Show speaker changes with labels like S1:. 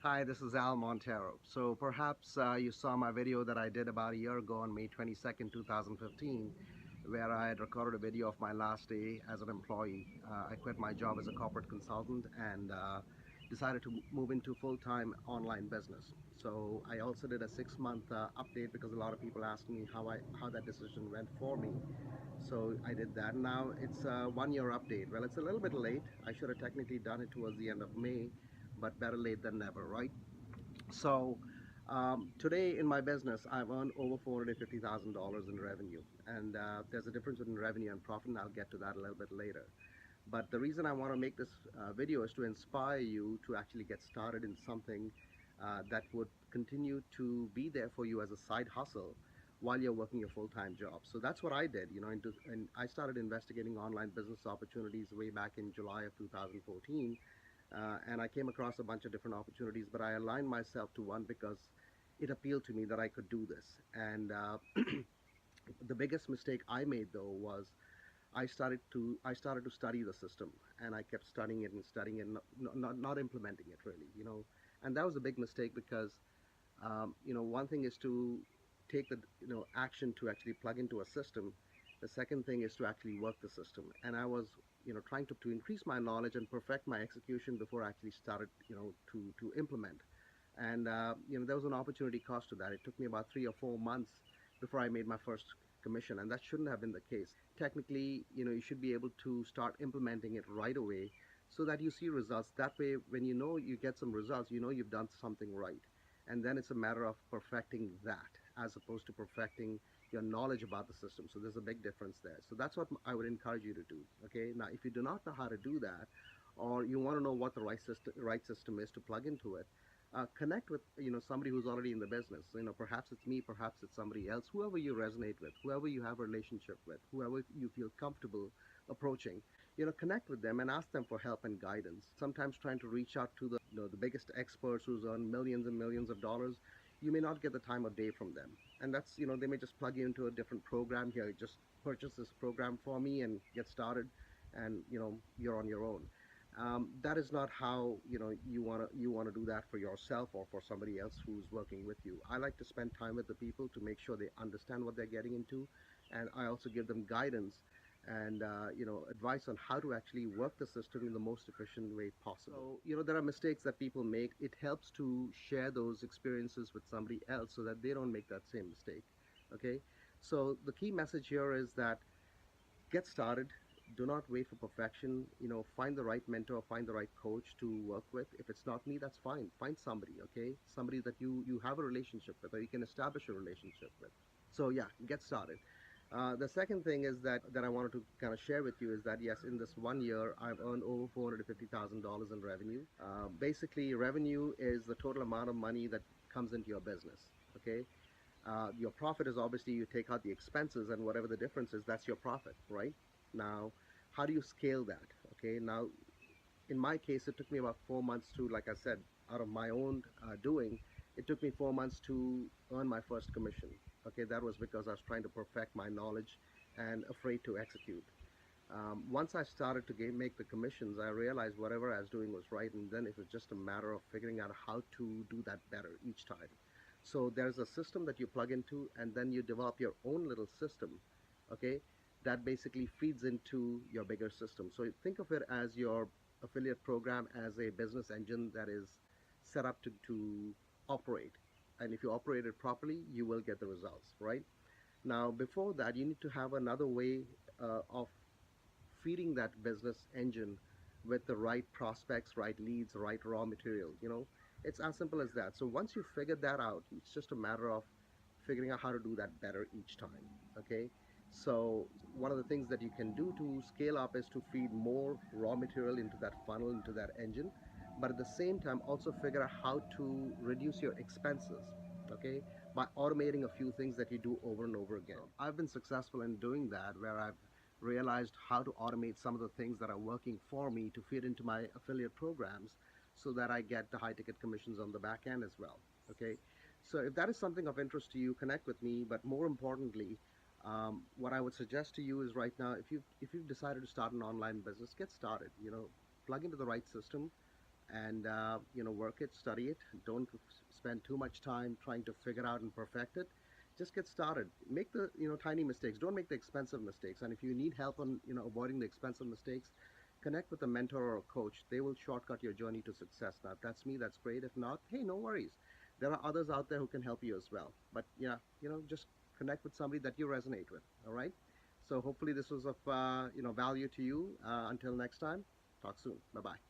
S1: Hi, this is Al Montero. So perhaps you saw my video that I did about a year ago on May 22nd, 2015, where I had recorded a video of my last day as an employee. I quit my job as a corporate consultant and decided to move into full-time online business. So I also did a 6-month update because a lot of people asked me how that decision went for me. So I did that. Now it's a 1-year update. Well, it's a little bit late. I should have technically done it towards the end of May, but better late than never, right? So today in my business, I've earned over $450,000 in revenue. And there's a difference between revenue and profit, and I'll get to that a little bit later. But the reason I want to make this video is to inspire you to actually get started in something that would continue to be there for you as a side hustle while you're working your full-time job. So that's what I did, and I started investigating online business opportunities way back in July of 2014, and I came across a bunch of different opportunities, but I aligned myself to one because it appealed to me that I could do this. And the biggest mistake I made though was I started to study the system, and I kept studying it and studying it, not implementing it really. And that was a big mistake because one thing is to take the action to actually plug into a system. The second thing is to actually work the system. And I was trying to increase my knowledge and perfect my execution before I actually started to implement. And there was an opportunity cost to that. It took me about 3 or 4 months before I made my first commission, and that shouldn't have been the case. Technically, you should be able to start implementing it right away so that you see results. That way, when you get some results, you've done something right. And then it's a matter of perfecting that as opposed to perfecting your knowledge about the system. So there's a big difference there. So that's what I would encourage you to do. Okay. Now, if you do not know how to do that, or you want to know what the right system is to plug into it, connect with somebody who's already in the business. Perhaps it's me, perhaps it's somebody else, whoever you resonate with, whoever you have a relationship with, whoever you feel comfortable approaching. Connect with them and ask them for help and guidance. Sometimes trying to reach out to the biggest experts who's earned millions and millions of dollars, you may not get the time of day from them. And that's, they may just plug you into a different program. Here, just purchase this program for me and get started, and you're on your own. That is not how you want to do that for yourself or for somebody else who's working with you. I like to spend time with the people to make sure they understand what they're getting into, and I also give them guidance and advice on how to actually work the system in the most efficient way possible. So there are mistakes that people make. It helps to share those experiences with somebody else so that they don't make that same mistake. Okay, so the key message here is that get started. Do not wait for perfection. Find the right mentor, find the right coach to work with. If it's not me, that's fine. Find somebody, okay? Somebody that you have a relationship with, or you can establish a relationship with. So yeah, get started. The second thing is that I wanted to kind of share with you is that yes, in this 1 year, I've earned over $450,000 in revenue. Basically, revenue is the total amount of money that comes into your business. Okay, your profit is obviously you take out the expenses, and whatever the difference is, that's your profit, right? Now, how do you scale that? Okay, now in my case, it took me about 4 months to, like I said, out of my own doing, it took me 4 months to earn my first commission. Okay, that was because I was trying to perfect my knowledge and afraid to execute. Once I started to make the commissions, I realized whatever I was doing was right, and then it was just a matter of figuring out how to do that better each time. So there's a system that you plug into, and then you develop your own little system, okay, that basically feeds into your bigger system. So think of it as your affiliate program as a business engine that is set up to operate. And if you operate it properly, you will get the results, right? Now, before that, you need to have another way of feeding that business engine with the right prospects, right leads, right raw material. It's as simple as that. So once you figure that out, it's just a matter of figuring out how to do that better each time. Okay. So one of the things that you can do to scale up is to feed more raw material into that funnel, into that engine, but at the same time also figure out how to reduce your expenses. Okay, by automating a few things that you do over and over again. I've been successful in doing that, where I've realized how to automate some of the things that are working for me to feed into my affiliate programs so that I get the high ticket commissions on the back end as well. Okay, so if that is something of interest to you, connect with me. But more importantly, what I would suggest to you is right now, if you've decided to start an online business, get started. Plug into the right system, and work it, study it. Don't spend too much time trying to figure out and perfect it. Just get started. Make the tiny mistakes. Don't make the expensive mistakes. And if you need help on avoiding the expensive mistakes, connect with a mentor or a coach. They will shortcut your journey to success. Now, if that's me, that's great. If not, hey, no worries. There are others out there who can help you as well. But yeah, just connect with somebody that you resonate with. All right. So hopefully this was of value to you. Until next time, talk soon. Bye bye.